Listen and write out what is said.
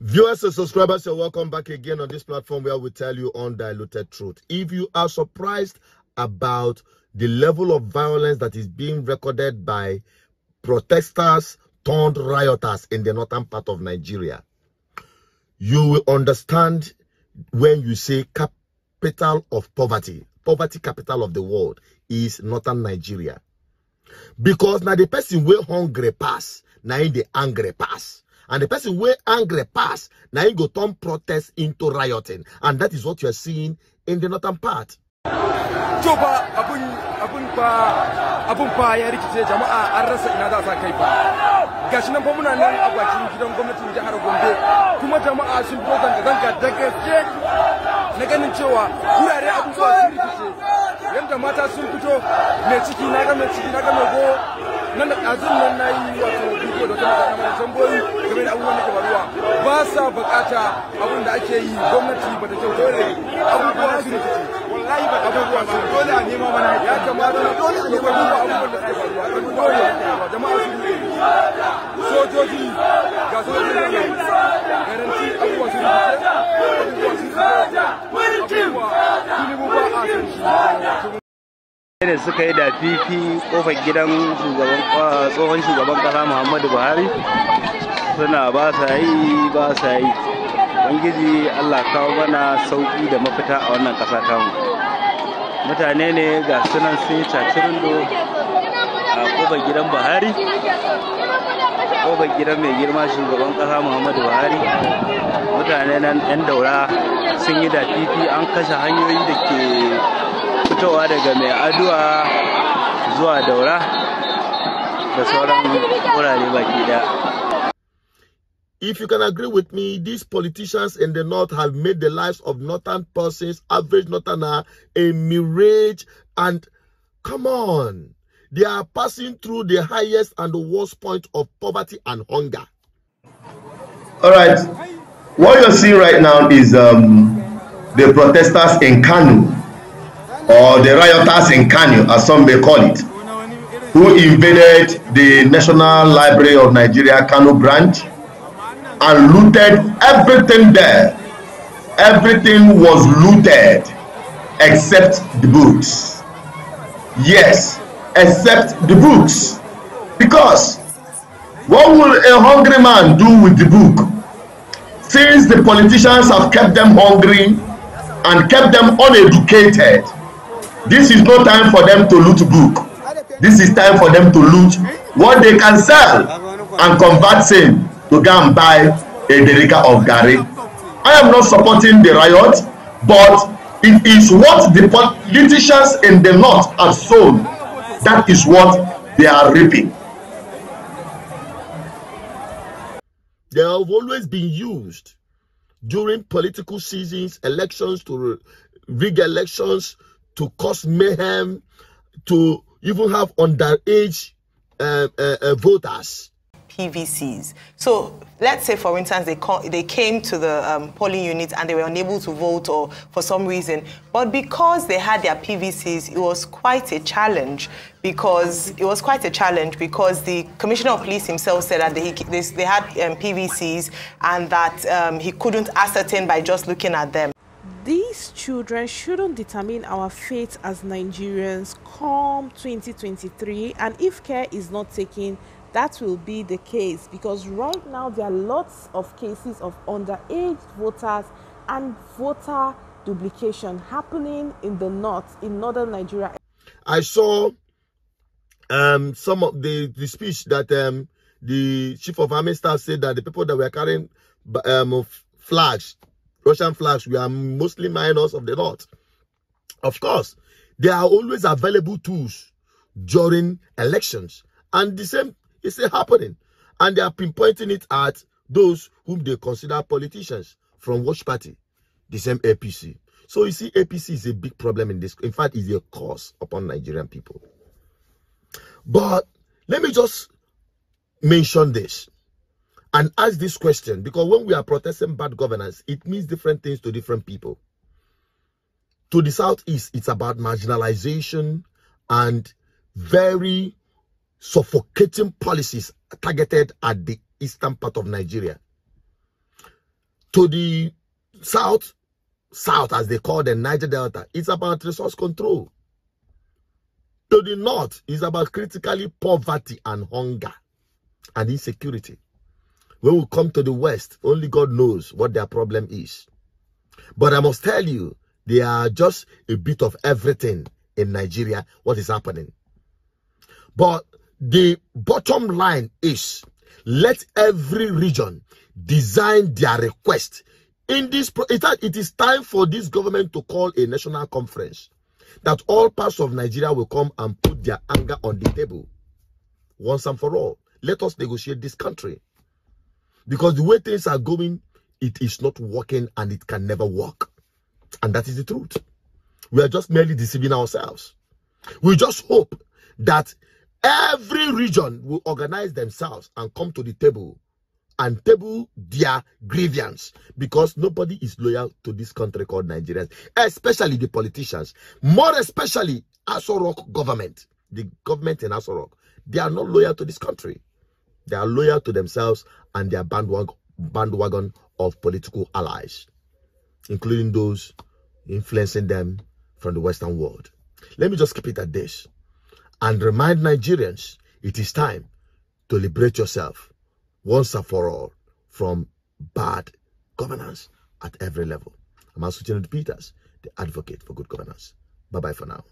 Viewers and subscribers, you're welcome back again on this platform where we tell you undiluted truth. If you are surprised about the level of violence that is being recorded by protesters turned rioters in the northern part of Nigeria, you will understand when you say capital of poverty capital of the world is northern Nigeria. Because now the person will hungry pass, now in the angry pass. And the person will angry pass, now he go turn protest into rioting. And that is what you are seeing in the northern part. Joba abun pa ya rikice jama'a an rasa ina za sa kai fa. Gashi nan fa muna nan a bakin gidan gwamnatin jihar Gombe kuma jama'a sun fito zanga da gaske na ganin cewa kurare abubuwa sun rikice. Yanda mata sun fito mai ciki na ga mai go nan da azun nan nayi wato bidiyo da kuma da tamboyi game da abubuwan da ke faruwa ba sa bukata abin da ake yi gwamnati ba ta kyautore abubuwa sun rikice wallahi ba abubuwa sun dole a nema mana ya kamata dole ne ko abubuwan da suke faruwa dole jama'a sun rikice sojoji ga sojoji ne garanti abubuwa sun rikice abubuwa sun rikice ba a san shi da suka yi da fifi kofar gidan tsohon shugaban kasa Muhammadu Buhari suna ba sa yi ubangiji Allah kawo mana sauki da mafita a wannan kasa tamu. Mutane ne ga sunan sai cacirindo a kofar gidan Buhari, kofar gidan mai girma shugaban kasa Muhammadu Buhari. Mutane nan yan daura sun yi da fifi, an kashe hanyoyi da ke fitowa daga mai aduwa zuwa daura da sauran wurare baki daya. If you can agree with me, these politicians in the north have made the lives of northern persons, average northerner, a mirage. And come on, they are passing through the highest and the worst point of poverty and hunger. All right, what you're seeing right now is the protesters in Kano, or the rioters in Kano, as some may call it, who invaded the National Library of Nigeria, Kano branch, and looted everything there. Everything was looted except the books. Yes, except the books. Because what will a hungry man do with the book? Since the politicians have kept them hungry and kept them uneducated, this is no time for them to loot book. This is time for them to loot what they can sell and convert same to go and buy a derica of Gary. I am not supporting the riot, but it is what the politicians in the north have sown. That is what they are reaping. They have always been used during political seasons, elections, to rig elections, to cause mayhem, to even have underage voters. PVCs. So let's say, for instance, they came to the polling unit and they were unable to vote or for some reason, but because they had their PVCs, it was quite a challenge because the Commissioner of Police himself said that they had PVCs and that he couldn't ascertain by just looking at them. These children shouldn't determine our fate as Nigerians come 2023, and if care is not taken, that will be the case, because right now there are lots of cases of underage voters and voter duplication happening in the north, in northern Nigeria. I saw some of the speech that the chief of army staff said that the people that were carrying flags, Russian flags, were mostly minors of the north. Of course, there are always available tools during elections, and the same is still happening, and they are pinpointing it at those whom they consider politicians from which party? The same APC. So you see, APC is a big problem in this. In fact, it's a curse upon Nigerian people. But let me just mention this and ask this question, because when we are protesting bad governance, it means different things to different people. To the southeast, it's about marginalization and very suffocating policies targeted at the eastern part of Nigeria. To the south as they call the Niger Delta, it's about resource control. To the north, it's about critically poverty and hunger and insecurity. When we come to the west, only God knows what their problem is. But I must tell you, they are just a bit of everything in Nigeria, what is happening. But the bottom line is, let every region design their request. In this, it is time for this government to call a national conference that all parts of Nigeria will come and put their anger on the table once and for all. Let us negotiate this country. Because the way things are going, it is not working and it can never work. And that is the truth. We are just merely deceiving ourselves. We just hope that every region will organize themselves and come to the table and table their grievance, because nobody is loyal to this country called Nigeria, especially the politicians, more especially Aso Rock government. The government in Aso Rock, they are not loyal to this country. They are loyal to themselves and their bandwagon of political allies, including those influencing them from the Western world. Let me just keep it at this and remind Nigerians, it is time to liberate yourself once and for all from bad governance at every level. I'm Asuchinadu Peters, the advocate for good governance. Bye-bye for now.